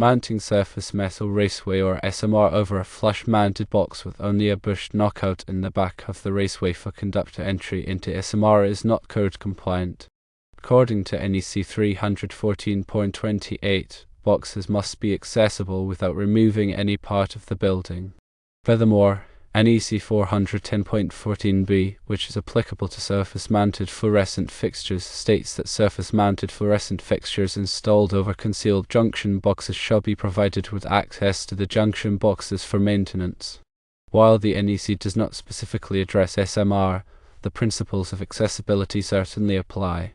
Mounting surface metal raceway or SMR over a flush-mounted box with only a bushed knockout in the back of the raceway for conductor entry into SMR is not code compliant. According to NEC 314.28, boxes must be accessible without removing any part of the building. Furthermore, NEC 410.14b, which is applicable to surface-mounted fluorescent fixtures, states that surface-mounted fluorescent fixtures installed over concealed junction boxes shall be provided with access to the junction boxes for maintenance. While the NEC does not specifically address SMR, the principles of accessibility certainly apply.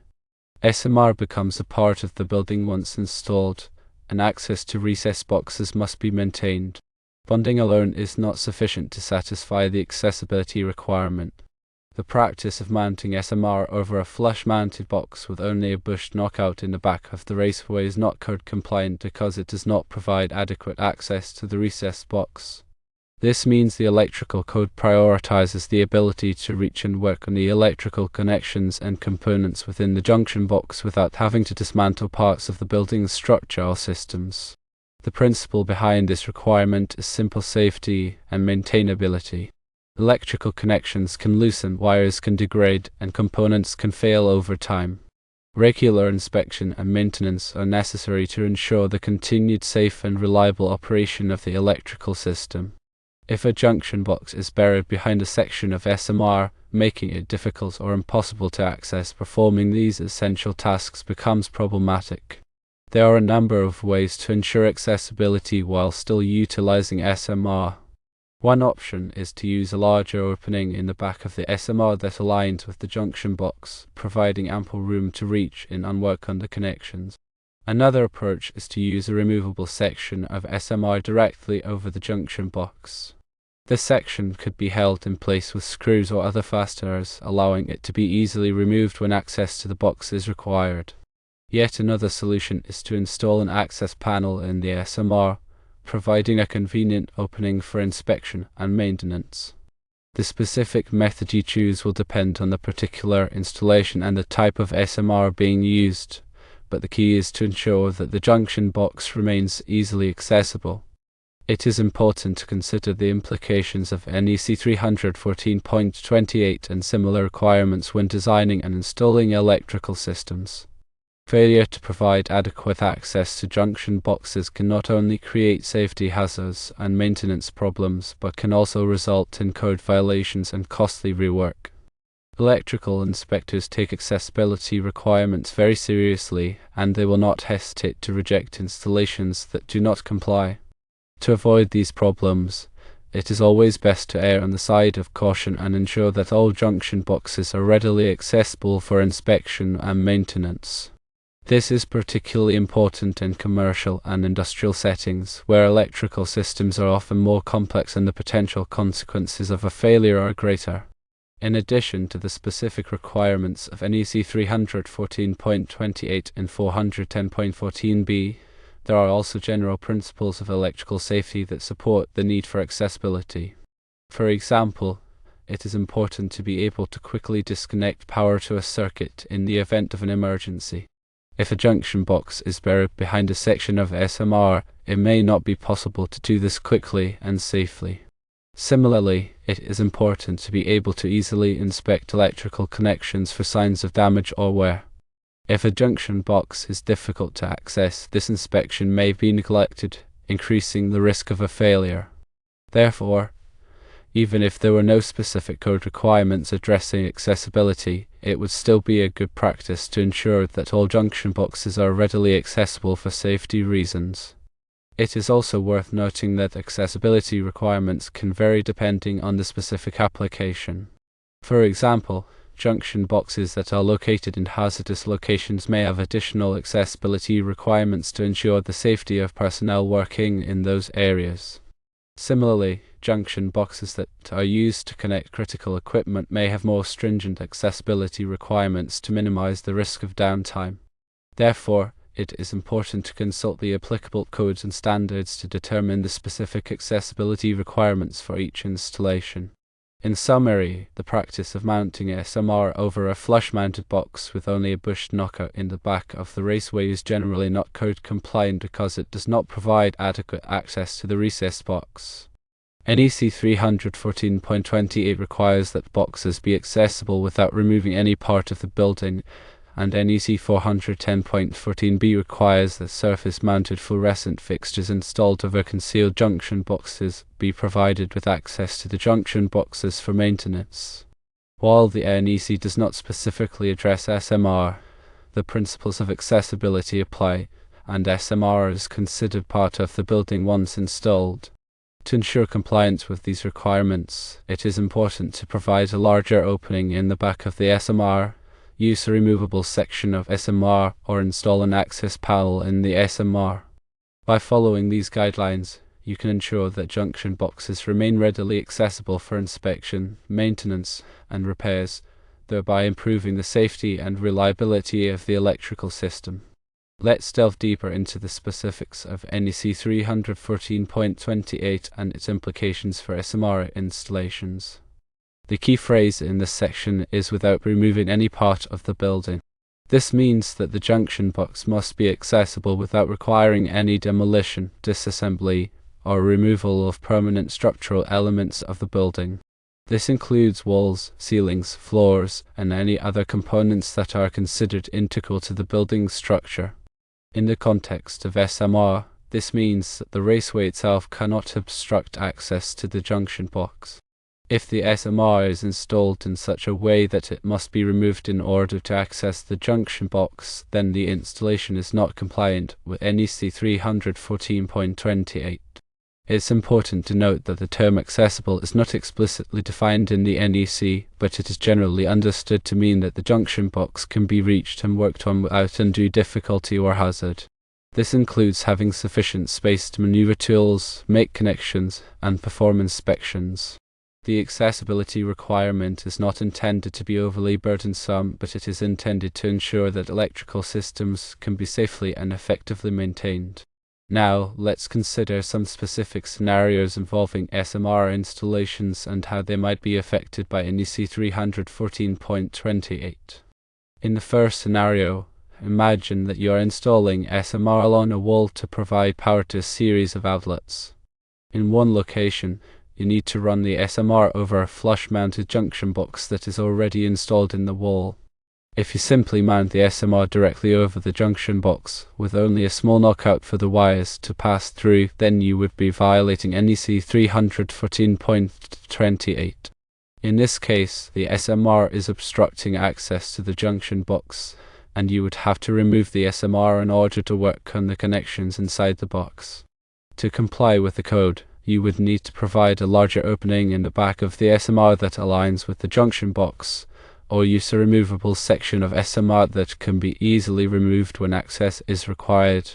SMR becomes a part of the building once installed, and access to recess boxes must be maintained. Bonding alone is not sufficient to satisfy the accessibility requirement. The practice of mounting SMR over a flush-mounted box with only a bushed knockout in the back of the raceway is not code compliant because it does not provide adequate access to the recessed box. This means the electrical code prioritizes the ability to reach and work on the electrical connections and components within the junction box without having to dismantle parts of the building's structure or systems. The principle behind this requirement is simple safety and maintainability. Electrical connections can loosen, wires can degrade, and components can fail over time. Regular inspection and maintenance are necessary to ensure the continued safe and reliable operation of the electrical system. If a junction box is buried behind a section of SMR, making it difficult or impossible to access, performing these essential tasks becomes problematic. There are a number of ways to ensure accessibility while still utilizing SMR. One option is to use a larger opening in the back of the SMR that aligns with the junction box, providing ample room to reach in and work on the connections. Another approach is to use a removable section of SMR directly over the junction box. This section could be held in place with screws or other fasteners, allowing it to be easily removed when access to the box is required. Yet another solution is to install an access panel in the SMR, providing a convenient opening for inspection and maintenance. The specific method you choose will depend on the particular installation and the type of SMR being used, but the key is to ensure that the junction box remains easily accessible. It is important to consider the implications of NEC 314.28 and similar requirements when designing and installing electrical systems. Failure to provide adequate access to junction boxes can not only create safety hazards and maintenance problems, but can also result in code violations and costly rework. Electrical inspectors take accessibility requirements very seriously, and they will not hesitate to reject installations that do not comply. To avoid these problems, it is always best to err on the side of caution and ensure that all junction boxes are readily accessible for inspection and maintenance. This is particularly important in commercial and industrial settings, where electrical systems are often more complex and the potential consequences of a failure are greater. In addition to the specific requirements of NEC 314.28 and 410.14b, there are also general principles of electrical safety that support the need for accessibility. For example, it is important to be able to quickly disconnect power to a circuit in the event of an emergency. If a junction box is buried behind a section of SMR, it may not be possible to do this quickly and safely. Similarly, it is important to be able to easily inspect electrical connections for signs of damage or wear. If a junction box is difficult to access, this inspection may be neglected, increasing the risk of a failure. Therefore, even if there were no specific code requirements addressing accessibility, it would still be a good practice to ensure that all junction boxes are readily accessible for safety reasons. It is also worth noting that accessibility requirements can vary depending on the specific application. For example, junction boxes that are located in hazardous locations may have additional accessibility requirements to ensure the safety of personnel working in those areas. Similarly, junction boxes that are used to connect critical equipment may have more stringent accessibility requirements to minimize the risk of downtime. Therefore, it is important to consult the applicable codes and standards to determine the specific accessibility requirements for each installation. In summary, the practice of mounting SMR over a flush-mounted box with only a bushed knockout in the back of the raceway is generally not code compliant because it does not provide adequate access to the recessed box. NEC 314.28 requires that boxes be accessible without removing any part of the building, and NEC 410.14b requires that surface-mounted fluorescent fixtures installed over concealed junction boxes be provided with access to the junction boxes for maintenance. While the NEC does not specifically address SMR, the principles of accessibility apply, and SMR is considered part of the building once installed. To ensure compliance with these requirements, it is important to provide a larger opening in the back of the SMR, use a removable section of SMR, or install an access panel in the SMR. By following these guidelines, you can ensure that junction boxes remain readily accessible for inspection, maintenance, and repairs, thereby improving the safety and reliability of the electrical system. Let's delve deeper into the specifics of NEC 314.28 and its implications for SMR installations. The key phrase in this section is without removing any part of the building. This means that the junction box must be accessible without requiring any demolition, disassembly, or removal of permanent structural elements of the building. This includes walls, ceilings, floors, and any other components that are considered integral to the building's structure. In the context of SMR, this means that the raceway itself cannot obstruct access to the junction box. If the SMR is installed in such a way that it must be removed in order to access the junction box, then the installation is not compliant with NEC 314.28. It's important to note that the term accessible is not explicitly defined in the NEC, but it is generally understood to mean that the junction box can be reached and worked on without undue difficulty or hazard. This includes having sufficient space to maneuver tools, make connections, and perform inspections. The accessibility requirement is not intended to be overly burdensome, but it is intended to ensure that electrical systems can be safely and effectively maintained. Now, let's consider some specific scenarios involving SMR installations and how they might be affected by NEC 314.28. In the first scenario, imagine that you are installing SMR along a wall to provide power to a series of outlets. In one location, you need to run the SMR over a flush-mounted junction box that is already installed in the wall. If you simply mount the SMR directly over the junction box, with only a small knockout for the wires to pass through, then you would be violating NEC 314.28. In this case, the SMR is obstructing access to the junction box, and you would have to remove the SMR in order to work on the connections inside the box. To comply with the code, you would need to provide a larger opening in the back of the SMR that aligns with the junction box, or use a removable section of SMR that can be easily removed when access is required.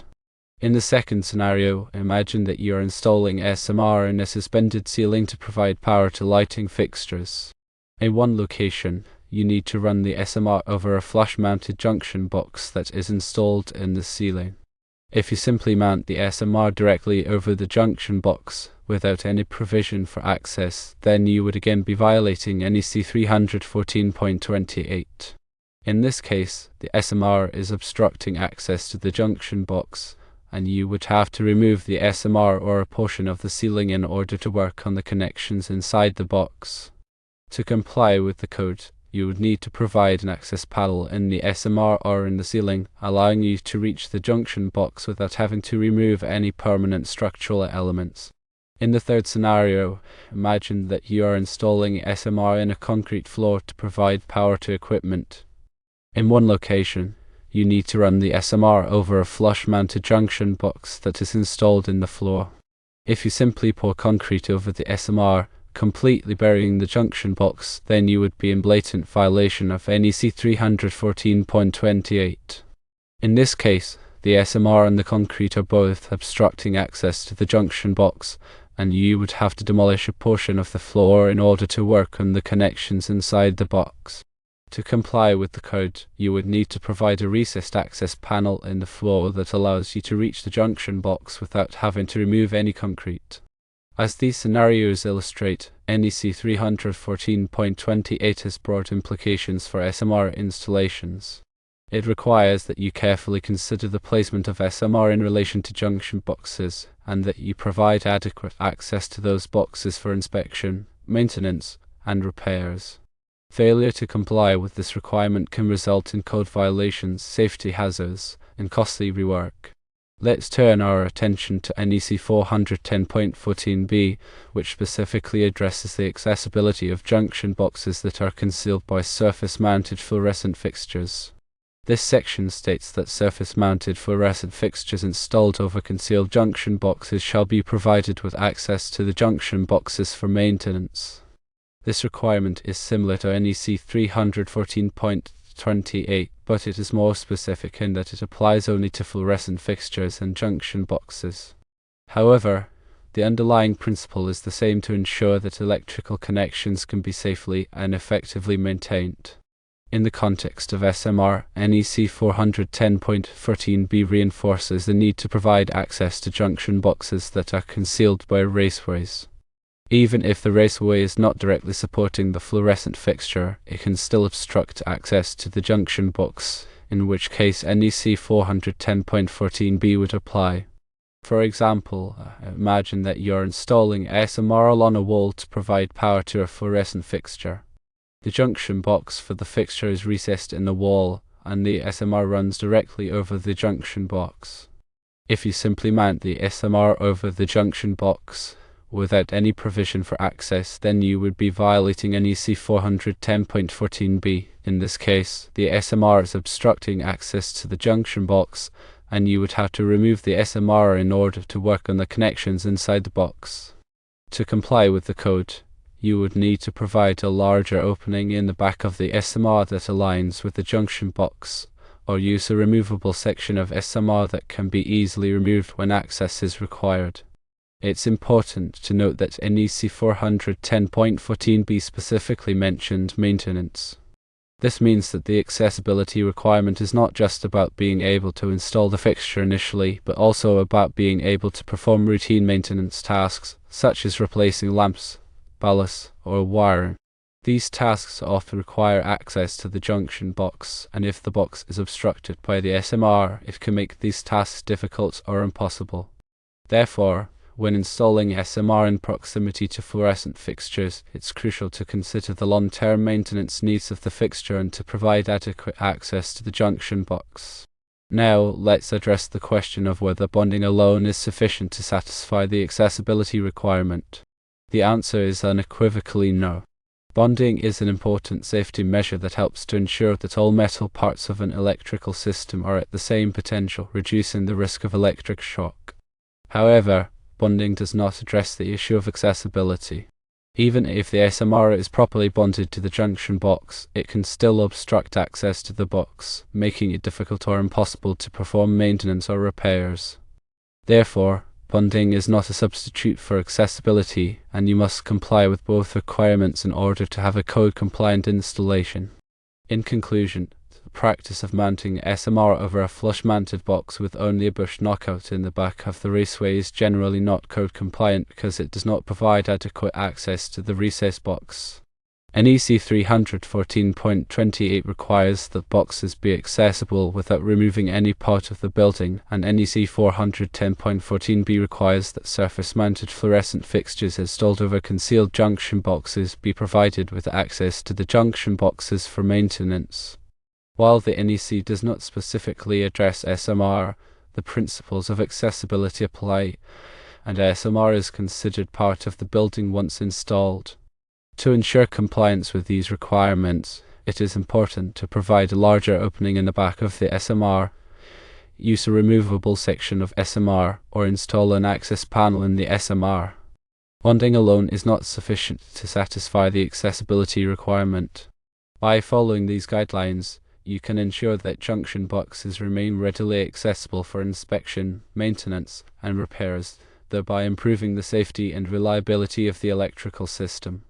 In the second scenario, imagine that you are installing SMR in a suspended ceiling to provide power to lighting fixtures. In one location, you need to run the SMR over a flush-mounted junction box that is installed in the ceiling. If you simply mount the SMR directly over the junction box, without any provision for access, then you would again be violating NEC 314.28. In this case, the SMR is obstructing access to the junction box, and you would have to remove the SMR or a portion of the ceiling in order to work on the connections inside the box. To comply with the code, you would need to provide an access panel in the SMR or in the ceiling, allowing you to reach the junction box without having to remove any permanent structural elements. In the third scenario, imagine that you are installing SMR in a concrete floor to provide power to equipment. In one location, you need to run the SMR over a flush-mounted junction box that is installed in the floor. If you simply pour concrete over the SMR, completely burying the junction box, then you would be in blatant violation of NEC 314.28. In this case, the SMR and the concrete are both obstructing access to the junction box, and you would have to demolish a portion of the floor in order to work on the connections inside the box. To comply with the code, you would need to provide a recessed access panel in the floor that allows you to reach the junction box without having to remove any concrete. As these scenarios illustrate, NEC 314.28 has broad implications for SMR installations. It requires that you carefully consider the placement of SMR in relation to junction boxes, and that you provide adequate access to those boxes for inspection, maintenance, and repairs. Failure to comply with this requirement can result in code violations, safety hazards, and costly rework. Let's turn our attention to NEC 410.14b, which specifically addresses the accessibility of junction boxes that are concealed by surface-mounted fluorescent fixtures. This section states that surface-mounted fluorescent fixtures installed over concealed junction boxes shall be provided with access to the junction boxes for maintenance. This requirement is similar to NEC 314.28, but it is more specific in that it applies only to fluorescent fixtures and junction boxes. However, the underlying principle is the same to ensure that electrical connections can be safely and effectively maintained. In the context of SMR, NEC 410.14b reinforces the need to provide access to junction boxes that are concealed by raceways. Even if the raceway is not directly supporting the fluorescent fixture, it can still obstruct access to the junction box, in which case NEC 410.14b would apply. For example, imagine that you're installing SMR along a wall to provide power to a fluorescent fixture. The junction box for the fixture is recessed in the wall, and the SMR runs directly over the junction box. If you simply mount the SMR over the junction box without any provision for access, then you would be violating NEC 410.14b. In this case, the SMR is obstructing access to the junction box, and you would have to remove the SMR in order to work on the connections inside the box. To comply with the code, you would need to provide a larger opening in the back of the SMR that aligns with the junction box, or use a removable section of SMR that can be easily removed when access is required. It's important to note that NEC 410.14b specifically mentioned maintenance. This means that the accessibility requirement is not just about being able to install the fixture initially, but also about being able to perform routine maintenance tasks, such as replacing lamps, ballasts, or wiring. These tasks often require access to the junction box, and if the box is obstructed by the SMR, it can make these tasks difficult or impossible. Therefore, when installing SMR in proximity to fluorescent fixtures, it's crucial to consider the long-term maintenance needs of the fixture and to provide adequate access to the junction box. Now, let's address the question of whether bonding alone is sufficient to satisfy the accessibility requirement. The answer is unequivocally no. Bonding is an important safety measure that helps to ensure that all metal parts of an electrical system are at the same potential, reducing the risk of electric shock. However, bonding does not address the issue of accessibility. Even if the SMR is properly bonded to the junction box, it can still obstruct access to the box, making it difficult or impossible to perform maintenance or repairs. Therefore, bonding is not a substitute for accessibility, and you must comply with both requirements in order to have a code-compliant installation. In conclusion, the practice of mounting SMR over a flush-mounted box with only a bush knockout in the back of the raceway is generally not code-compliant because it does not provide adequate access to the recess box. NEC 314.28 requires that boxes be accessible without removing any part of the building, and NEC 410.14b requires that surface-mounted fluorescent fixtures installed over concealed junction boxes be provided with access to the junction boxes for maintenance. While the NEC does not specifically address SMR, the principles of accessibility apply, and SMR is considered part of the building once installed. To ensure compliance with these requirements, it is important to provide a larger opening in the back of the SMR, use a removable section of SMR, or install an access panel in the SMR. Bonding alone is not sufficient to satisfy the accessibility requirement. By following these guidelines, you can ensure that junction boxes remain readily accessible for inspection, maintenance, and repairs, thereby improving the safety and reliability of the electrical system.